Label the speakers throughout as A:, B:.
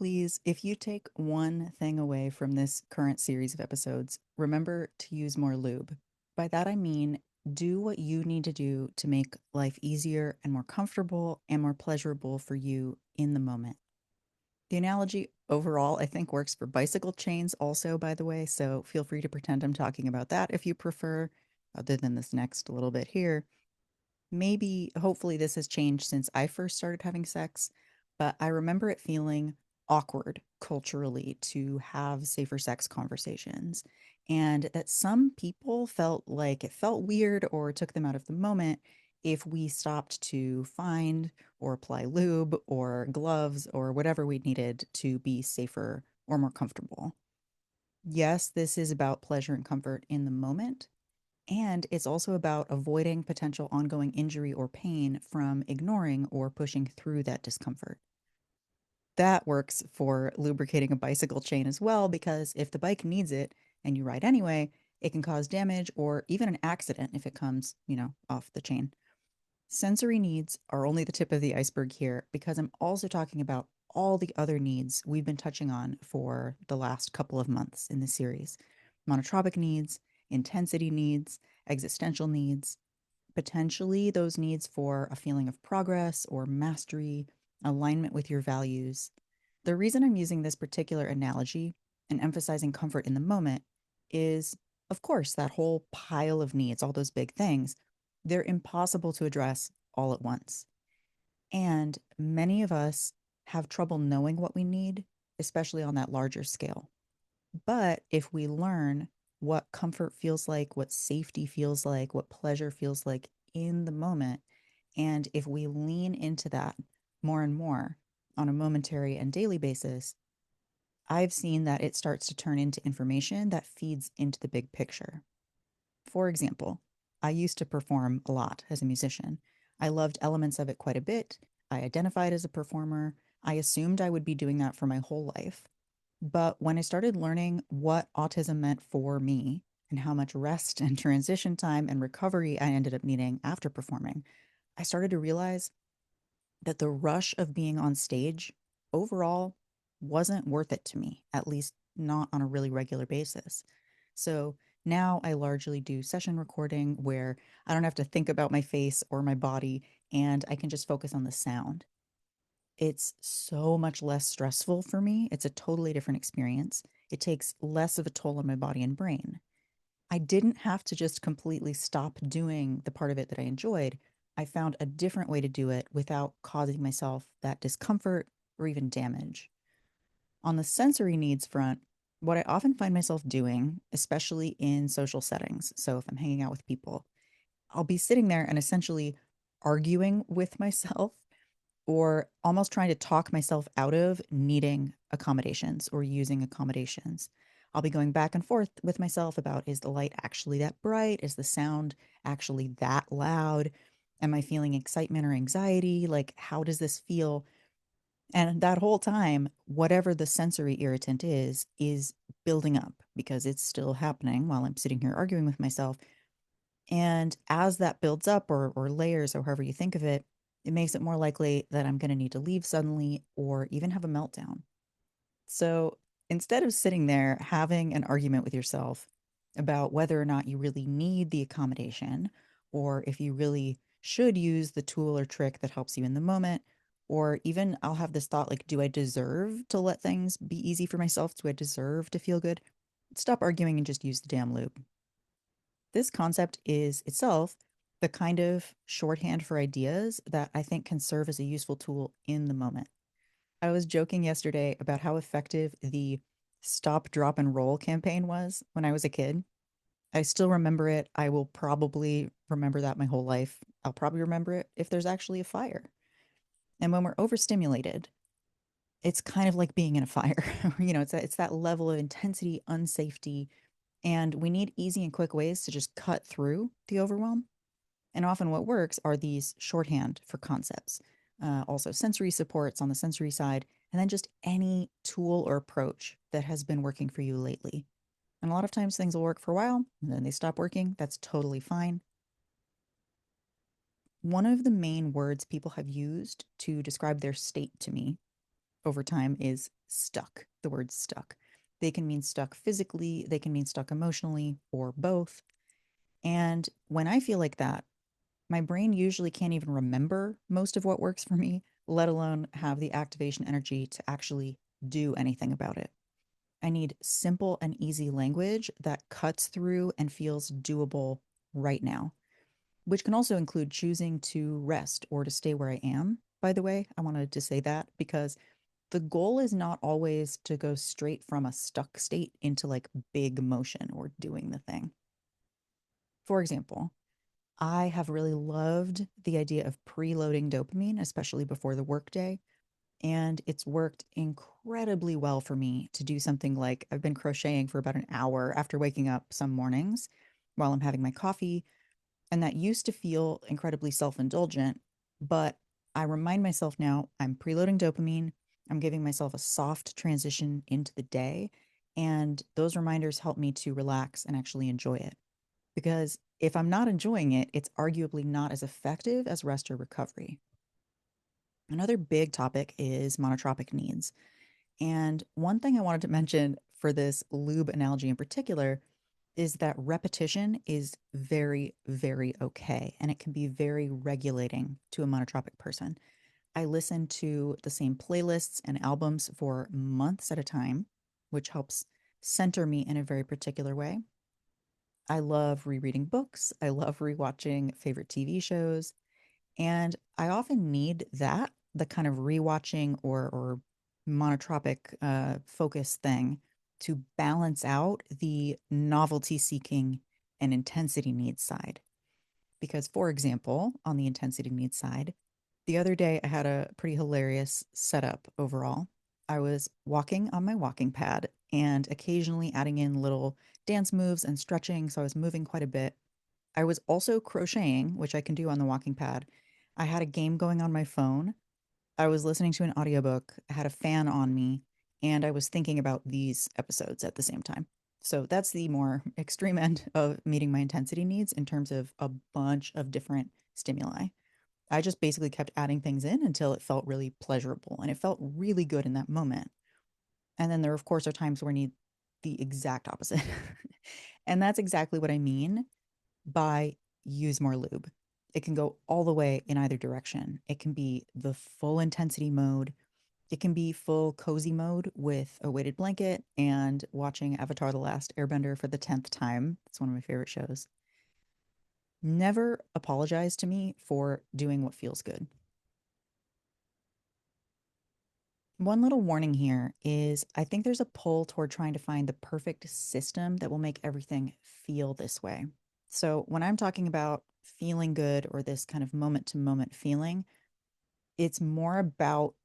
A: Please, if you take one thing away from this current series of episodes, remember to use more lube. By that I mean do what you need to do to make life easier and more comfortable and more pleasurable for you in the moment. The analogy overall, I think, works for bicycle chains also, by the way, so feel free to pretend I'm talking about that if you prefer, other than this next little bit here. Maybe, hopefully, this has changed since I first started having sex, but I remember it feeling awkward culturally to have safer sex conversations. And that some people felt like it felt weird or took them out of the moment if we stopped to find or apply lube or gloves or whatever we needed to be safer or more comfortable. Yes, this is about pleasure and comfort in the moment, and it's also about avoiding potential ongoing injury or pain from ignoring or pushing through that discomfort. That works for lubricating a bicycle chain as well, because if the bike needs it and you ride anyway, it can cause damage or even an accident if it comes, off the chain. Sensory needs are only the tip of the iceberg here because I'm also talking about all the other needs we've been touching on for the last couple of months in the series: monotropic needs, intensity needs, existential needs, potentially those needs for a feeling of progress or mastery, alignment with your values. The reason I'm using this particular analogy and emphasizing comfort in the moment is, of course, that whole pile of needs, all those big things, they're impossible to address all at once. And many of us have trouble knowing what we need, especially on that larger scale. But if we learn what comfort feels like, what safety feels like, what pleasure feels like in the moment, and if we lean into that more and more on a momentary and daily basis, I've seen that it starts to turn into information that feeds into the big picture. For example, I used to perform a lot as a musician. I loved elements of it quite a bit. I identified as a performer. I assumed I would be doing that for my whole life. But when I started learning what autism meant for me and how much rest and transition time and recovery I ended up needing after performing, I started to realize that the rush of being on stage overall wasn't worth it to me, at least not on a really regular basis. So now I largely do session recording where I don't have to think about my face or my body, and I can just focus on the sound. It's so much less stressful for me. It's a totally different experience. It takes less of a toll on my body and brain. I didn't have to just completely stop doing the part of it that I enjoyed. I found a different way to do it without causing myself that discomfort or even damage. On the sensory needs front, what I often find myself doing, especially in social settings, so if I'm hanging out with people, I'll be sitting there and essentially arguing with myself or almost trying to talk myself out of needing accommodations or using accommodations. I'll be going back and forth with myself about, is the light actually that bright? Is the sound actually that loud? Am I feeling excitement or anxiety? Like, how does this feel? And that whole time, whatever the sensory irritant is building up because it's still happening while I'm sitting here arguing with myself. And as that builds up or layers or however you think of it, it makes it more likely that I'm going to need to leave suddenly or even have a meltdown. So instead of sitting there having an argument with yourself about whether or not you really need the accommodation, or if you really should use the tool or trick that helps you in the moment, or even I'll have this thought like, do I deserve to let things be easy for myself? Do I deserve to feel good? Stop arguing and just use the damn lube. This concept is itself the kind of shorthand for ideas that I think can serve as a useful tool in the moment. I was joking yesterday about how effective the stop, drop, and roll campaign was when I was a kid. I still remember it. I will probably remember that my whole life. I'll probably remember it if there's actually a fire. And when we're overstimulated, it's kind of like being in a fire. It's that level of intensity, unsafety, and we need easy and quick ways to just cut through the overwhelm. And often what works are these shorthand for concepts, also sensory supports on the sensory side, and then just any tool or approach that has been working for you lately. And a lot of times things will work for a while and then they stop working. That's totally fine. One of the main words people have used to describe their state to me over time is stuck, the word stuck. They can mean stuck physically, they can mean stuck emotionally, or both. And when I feel like that, my brain usually can't even remember most of what works for me, let alone have the activation energy to actually do anything about it. I need simple and easy language that cuts through and feels doable right now, which can also include choosing to rest or to stay where I am. By the way, I wanted to say that because the goal is not always to go straight from a stuck state into like big motion or doing the thing. For example, I have really loved the idea of preloading dopamine, especially before the workday. And it's worked incredibly well for me to do something like I've been crocheting for about an hour after waking up some mornings while I'm having my coffee. And that used to feel incredibly self indulgent. But I remind myself now I'm preloading dopamine. I'm giving myself a soft transition into the day. And those reminders help me to relax and actually enjoy it. Because if I'm not enjoying it, it's arguably not as effective as rest or recovery. Another big topic is monotropic needs. And one thing I wanted to mention for this lube analogy in particular is that repetition is very, very okay. And it can be very regulating to a monotropic person. I listen to the same playlists and albums for months at a time, which helps center me in a very particular way. I love rereading books. I love rewatching favorite TV shows. And I often need that, the kind of rewatching or monotropic focus thing to balance out the novelty seeking and intensity needs side. Because, for example, on the intensity needs side, the other day I had a pretty hilarious setup overall. I was walking on my walking pad and occasionally adding in little dance moves and stretching. So I was moving quite a bit. I was also crocheting, which I can do on the walking pad. I had a game going on my phone. I was listening to an audiobook. I had a fan on me, and I was thinking about these episodes at the same time. So that's the more extreme end of meeting my intensity needs in terms of a bunch of different stimuli. I just basically kept adding things in until it felt really pleasurable and it felt really good in that moment. And then there, of course, are times where I need the exact opposite. And that's exactly what I mean by use more lube. It can go all the way in either direction. It can be the full intensity mode. It can be full cozy mode with a weighted blanket and watching Avatar The Last Airbender for the 10th time. It's one of my favorite shows. Never apologize to me for doing what feels good. One little warning here is I think there's a pull toward trying to find the perfect system that will make everything feel this way. So, when I'm talking about feeling good or this kind of moment to moment feeling, it's more about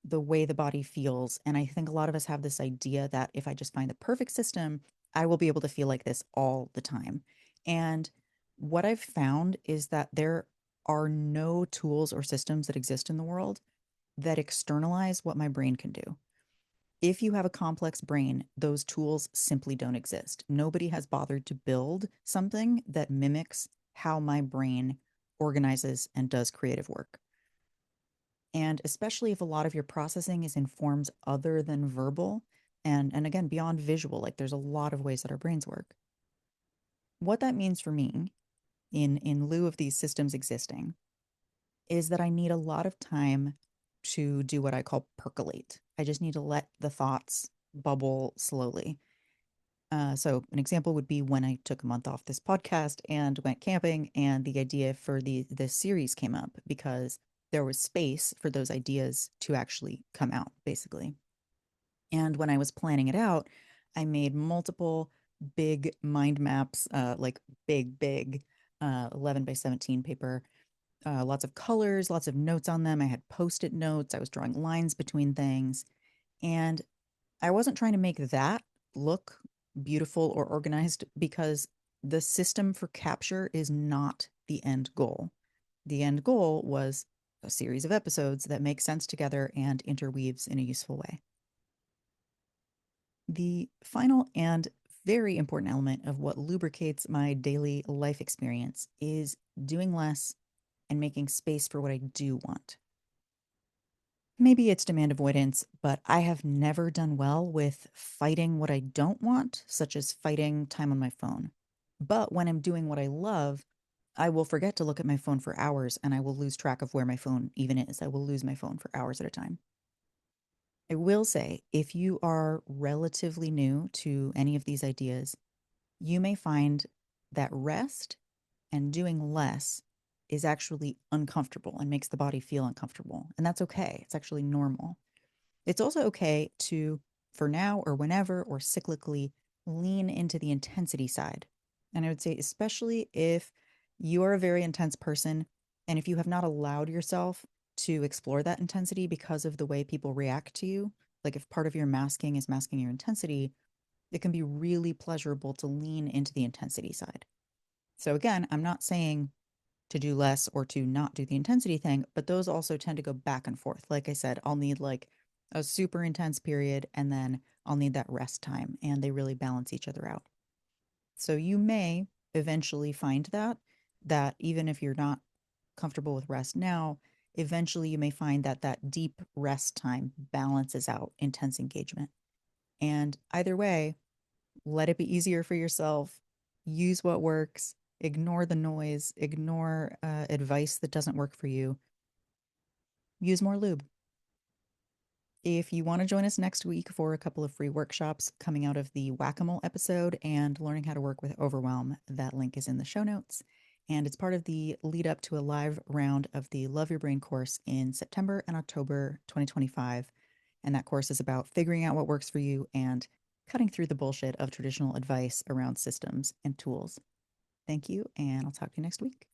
A: the way the body feels. And I think a lot of us have this idea that if I just find the perfect system, I will be able to feel like this all the time. And what I've found is that there are no tools or systems that exist in the world that externalize what my brain can do. If you have a complex brain, those tools simply don't exist. Nobody has bothered to build something that mimics how my brain organizes and does creative work. And especially if a lot of your processing is in forms other than verbal and again beyond visual, like there's a lot of ways that our brains work. What that means for me in lieu of these systems existing is that I need a lot of time to do what I call percolate. I just need to let the thoughts bubble slowly. So an example would be when I took a month off this podcast and went camping, and the idea for this series came up because there was space for those ideas to actually come out, basically. And when I was planning it out, I made multiple big mind maps, like big, 11 by 17 paper, lots of colors, lots of notes on them. I had post-it notes. I was drawing lines between things. And I wasn't trying to make that look beautiful or organized because the system for capture is not the end goal. The end goal was a series of episodes that make sense together and interweaves in a useful way. The final and very important element of what lubricates my daily life experience is doing less and making space for what I do want. Maybe it's demand avoidance, but I have never done well with fighting what I don't want, such as fighting time on my phone. But when I'm doing what I love, I will forget to look at my phone for hours and I will lose track of where my phone even is. I will lose my phone for hours at a time. I will say, if you are relatively new to any of these ideas, you may find that rest and doing less is actually uncomfortable and makes the body feel uncomfortable. And that's okay. It's actually normal. It's also okay to, for now or whenever or cyclically, lean into the intensity side. And I would say, especially if you are a very intense person and if you have not allowed yourself to explore that intensity because of the way people react to you, like if part of your masking is masking your intensity, it can be really pleasurable to lean into the intensity side. So, again, I'm not saying to do less or to not do the intensity thing, but those also tend to go back and forth. Like I said, I'll need like a super intense period and then I'll need that rest time, and they really balance each other out. So you may eventually find that even if you're not comfortable with rest now, eventually you may find that that deep rest time balances out intense engagement. And either way, let it be easier for yourself. Use what works. Ignore the noise. Ignore advice that doesn't work for you. Use more lube. If you want to join us next week for a couple of free workshops coming out of the whack-a-mole episode and learning how to work with overwhelm, that link is in the show notes. And it's part of the lead up to a live round of the Love Your Brain course in September and October 2025. And that course is about figuring out what works for you and cutting through the bullshit of traditional advice around systems and tools. Thank you, and I'll talk to you next week.